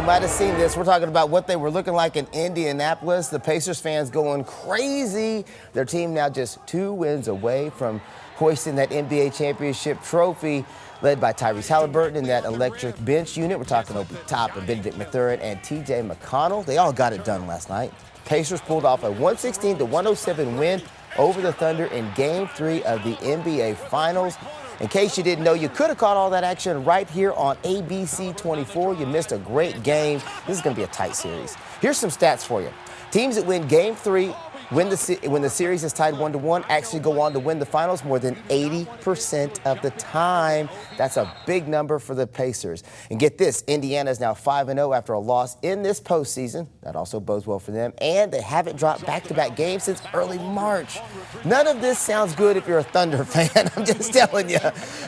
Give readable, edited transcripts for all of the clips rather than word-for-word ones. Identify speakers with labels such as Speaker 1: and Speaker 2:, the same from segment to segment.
Speaker 1: might have seen this. We're talking about what they were looking like in Indianapolis. The Pacers fans going crazy. Their team now just 2 wins away from hoisting that NBA championship trophy, led by Tyrese Haliburton in that electric bench unit. We're talking Obi Toppin, Benedict Mathurin, and TJ McConnell. They all got it done last night. Pacers pulled off a 116-107 win over the Thunder in Game 3 of the NBA Finals. In case you didn't know, you could have caught all that action right here on ABC 24. You missed a great game. This is going to be a tight series. Here's some stats for you. Teams that win Game 3 when the series is tied 1-1 actually go on to win the finals more than 80% of the time. That's a big number for the Pacers. And get this, Indiana is now 5-0 after a loss in this postseason. That also bodes well for them. And they haven't dropped back-to-back games since early March. None of this sounds good if you're a Thunder fan. I'm just telling you.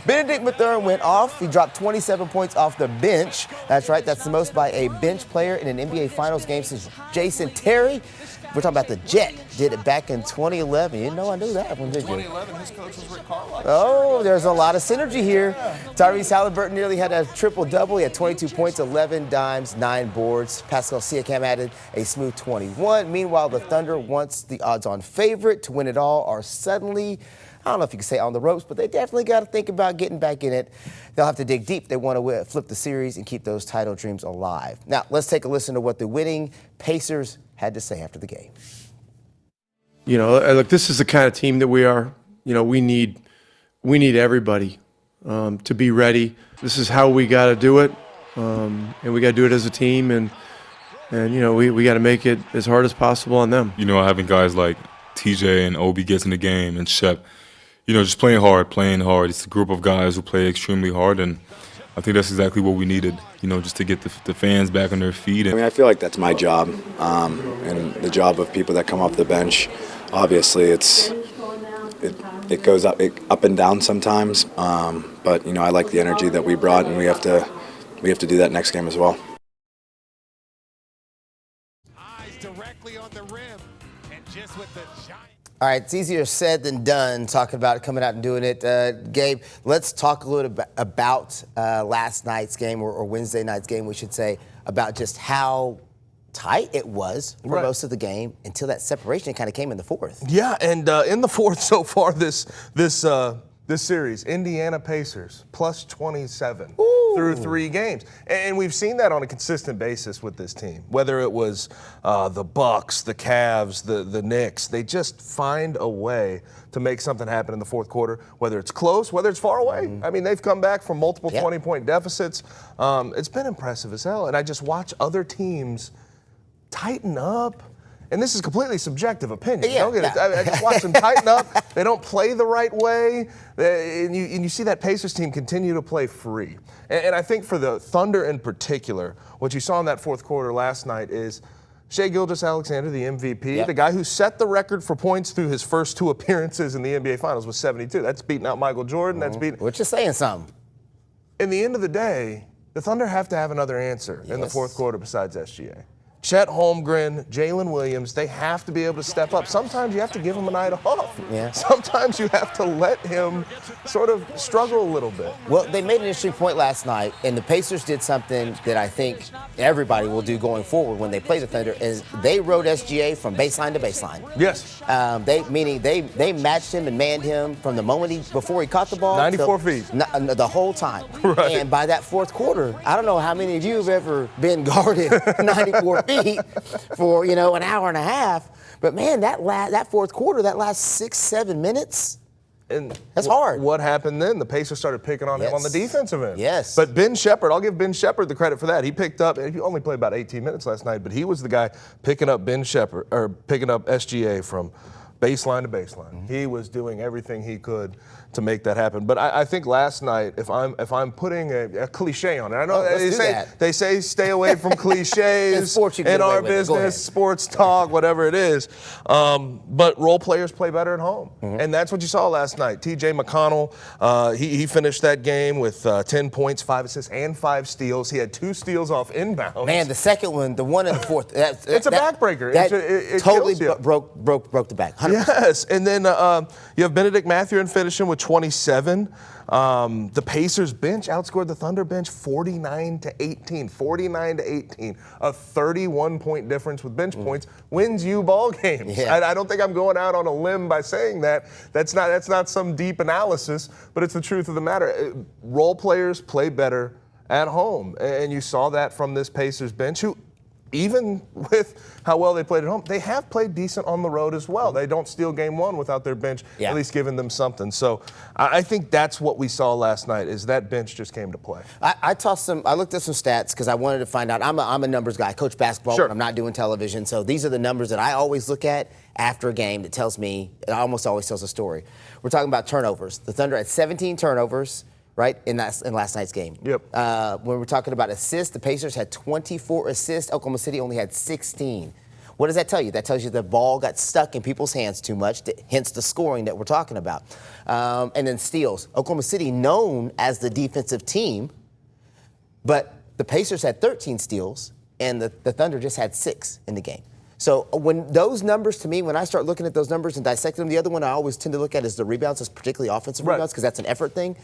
Speaker 1: Benedict Mathurin went off. He dropped 27 points off the bench. That's right. That's the most by a bench player in an NBA Finals game since Jason Terry. We're talking about the Jet. Did it back in 2011. You know I knew that one, did you?
Speaker 2: 2011, his coach was Rick Carlisle.
Speaker 1: Oh, there's a lot of synergy here. Tyrese Haliburton nearly had a triple-double. He had 22 points, 11 dimes, 9 boards. Pascal Siakam added a smooth 21. Meanwhile, the Thunder, once the odds-on favorite to win it all, are suddenly, I don't know if you can say on the ropes, but they definitely got to think about getting back in it. They'll have to dig deep. They want to flip the series and keep those title dreams alive. Now, let's take a listen to what the winning Pacers had to say after the game.
Speaker 3: You know, look, this is the kind of team that we are. You know, we need everybody to be ready. This is how we got to do it, and we got to do it as a team. And you know, we got to make it as hard as possible on them.
Speaker 4: You know, having guys like TJ and Obi gets in the game and Shep, you know, just playing hard. It's a group of guys who play extremely hard, and I think that's exactly what we needed, you know, just to get the fans back on their feet.
Speaker 5: I mean, I feel like that's my job, and the job of people that come off the bench. Obviously, it goes up and down sometimes, but you know, I like the energy that we brought, and we have to do that next game as well.
Speaker 6: Eyes directly on the rim, and just with the giant.
Speaker 1: All right, it's easier said than done talking about it, coming out and doing it. Gabe, let's talk a little bit about last night's game, or Wednesday night's game, we should say, about just how tight it was for most of the game until that separation kind of came in the fourth.
Speaker 2: Yeah, and in the fourth so far this series, Indiana Pacers plus 27 through 3 games. And we've seen that on a consistent basis with this team. Whether it was the Bucks, the Cavs, the Knicks, they just find a way to make something happen in the fourth quarter, whether it's close, whether it's far away. I mean, they've come back from multiple 20-point deficits. It's been impressive as hell. And I just watch other teams tighten up. And this is completely subjective opinion. Don't get it. I just watch them tighten up. They don't play the right way. And you see that Pacers team continue to play free. And I think for the Thunder in particular, what you saw in that fourth quarter last night is Shai Gilgeous-Alexander, the MVP, the guy who set the record for points through his first 2 appearances in the NBA Finals was 72. That's beating out Michael Jordan. That's beating.
Speaker 1: Which is saying something.
Speaker 2: In the end of the day, the Thunder have to have another answer in the fourth quarter besides SGA. Chet Holmgren, Jalen Williams, they have to be able to step up. Sometimes you have to give him a night off. Sometimes you have to let him sort of struggle a little bit.
Speaker 1: Well, they made an interesting point last night, and the Pacers did something that I think everybody will do going forward when they play the Thunder, is they rode SGA from baseline to baseline.
Speaker 2: Yes.
Speaker 1: They matched him and manned him from the moment before he caught the ball.
Speaker 2: 94 feet.
Speaker 1: The whole time.
Speaker 2: Right.
Speaker 1: And by that fourth quarter, I don't know how many of you have ever been guarded 94 feet for, you know, an hour and a half. But, man, that fourth quarter, that last 6-7 minutes,
Speaker 2: and
Speaker 1: that's hard.
Speaker 2: What happened then? The Pacers started picking on him on the defensive end.
Speaker 1: Yes.
Speaker 2: But Ben Shepherd, I'll give Ben Shepherd the credit for that. He picked up, he only played about 18 minutes last night, but he was the guy picking up picking up SGA from baseline to baseline. He was doing everything he could to make that happen. But I think last night, if I'm putting a cliche on it, I know they say stay away from cliches in our business, sports talk, whatever it is. But role players play better at home, and that's what you saw last night. TJ McConnell, he finished that game with 10 points, 5 assists, and 5 steals. He had 2 steals off inbounds.
Speaker 1: Man, the second one, the one in the fourth,
Speaker 2: it's a backbreaker.
Speaker 1: It totally broke the back.
Speaker 2: Yes, and then you have Benedict Mathurin finishing with 27. The Pacers bench outscored the Thunder bench 49-18. 49-18. A 31-point difference with bench points wins you ball games.
Speaker 1: Yeah.
Speaker 2: I don't think I'm going out on a limb by saying that. That's not some deep analysis, but it's the truth of the matter. Role players play better at home, and you saw that from this Pacers bench, who, even with how well they played at home, they have played decent on the road as well. They don't steal game one without their bench at least giving them something. So I think that's what we saw last night, is that bench just came to play.
Speaker 1: I looked at some stats because I wanted to find out. I'm a numbers guy. I coach basketball,
Speaker 2: Sure.
Speaker 1: but I'm not doing television. So these are the numbers that I always look at after a game that tells me, it almost always tells a story. We're talking about turnovers. The Thunder had 17 turnovers, right, in last night's game.
Speaker 2: Yep.
Speaker 1: When we're talking about assists, the Pacers had 24 assists. Oklahoma City only had 16. What does that tell you? That tells you the ball got stuck in people's hands too much, hence the scoring that we're talking about. And then steals. Oklahoma City known as the defensive team, but the Pacers had 13 steals, and the Thunder just had 6 in the game. So when those numbers, to me, when I start looking at those numbers and dissecting them, the other one I always tend to look at is the rebounds, particularly offensive rebounds, because that's an effort thing.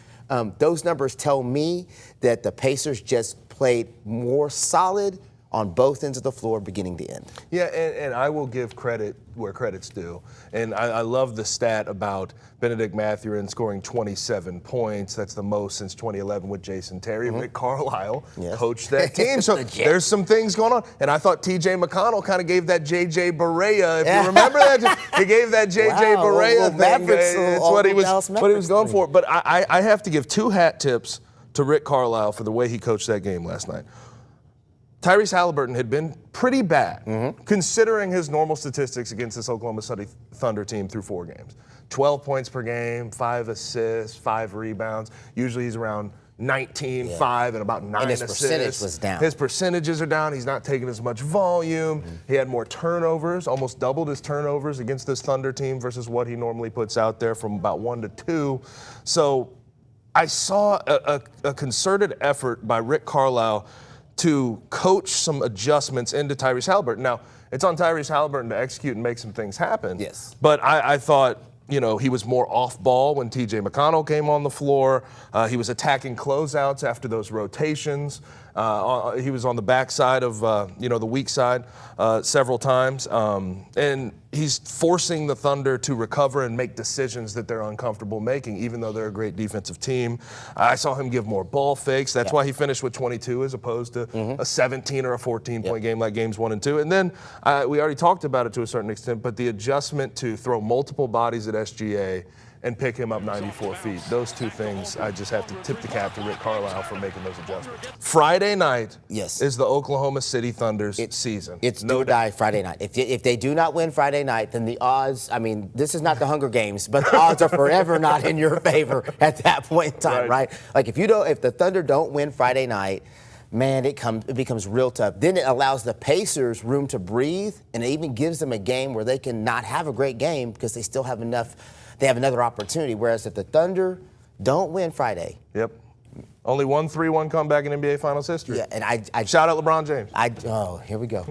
Speaker 1: Those numbers tell me that the Pacers just played more solid on both ends of the floor, beginning to end.
Speaker 2: Yeah, and I will give credit where credit's due. And I love the stat about Benedict Mathurin scoring 27 points. That's the most since 2011 with Jason Terry. Rick Carlisle coached that team. So there's some things going on. And I thought T.J. McConnell kind of gave that J.J. Barea, if you remember that. He gave that J.J. Barea thing. It's what he was going for. But I have to give 2 hat tips to Rick Carlisle for the way he coached that game last night. Tyrese Haliburton had been pretty bad, considering his normal statistics against this Oklahoma City Thunder team through 4 games. 12 points per game, 5 assists, 5 rebounds. Usually he's around 19, 5, and about 9
Speaker 1: and his
Speaker 2: assists.
Speaker 1: percentage was down.
Speaker 2: His percentages are down. He's not taking as much volume. He had more turnovers, almost doubled his turnovers against this Thunder team versus what he normally puts out there, from about 1 to 2. So I saw a concerted effort by Rick Carlisle to coach some adjustments into Tyrese Haliburton. Now, it's on Tyrese Haliburton to execute and make some things happen.
Speaker 1: Yes.
Speaker 2: But I thought, he was more off ball when T.J. McConnell came on the floor. He was attacking closeouts after those rotations. He was on the backside of, the weak side several times. And he's forcing the Thunder to recover and make decisions that they're uncomfortable making, even though they're a great defensive team. I saw him give more ball fakes. That's why he finished with 22 as opposed to a 17 or a 14-point game like games 1 and 2. And then we already talked about it to a certain extent, but the adjustment to throw multiple bodies at SGA and pick him up 94 feet. Those 2 things, I just have to tip the cap to Rick Carlisle for making those adjustments. Friday night is the Oklahoma City Thunder's season.
Speaker 1: It's do or die Friday night. If they do not win Friday night, then the odds, this is not the Hunger Games, but the odds are forever not in your favor at that point in time, right? Like if the Thunder don't win Friday night, man, it becomes real tough. Then it allows the Pacers room to breathe, and it even gives them a game where they can not have a great game because they still have enough. They have another opportunity. Whereas if the Thunder don't win Friday,
Speaker 2: only one 3-1 comeback in NBA Finals history.
Speaker 1: Yeah, and I
Speaker 2: shout out LeBron James.
Speaker 1: Oh, here we go.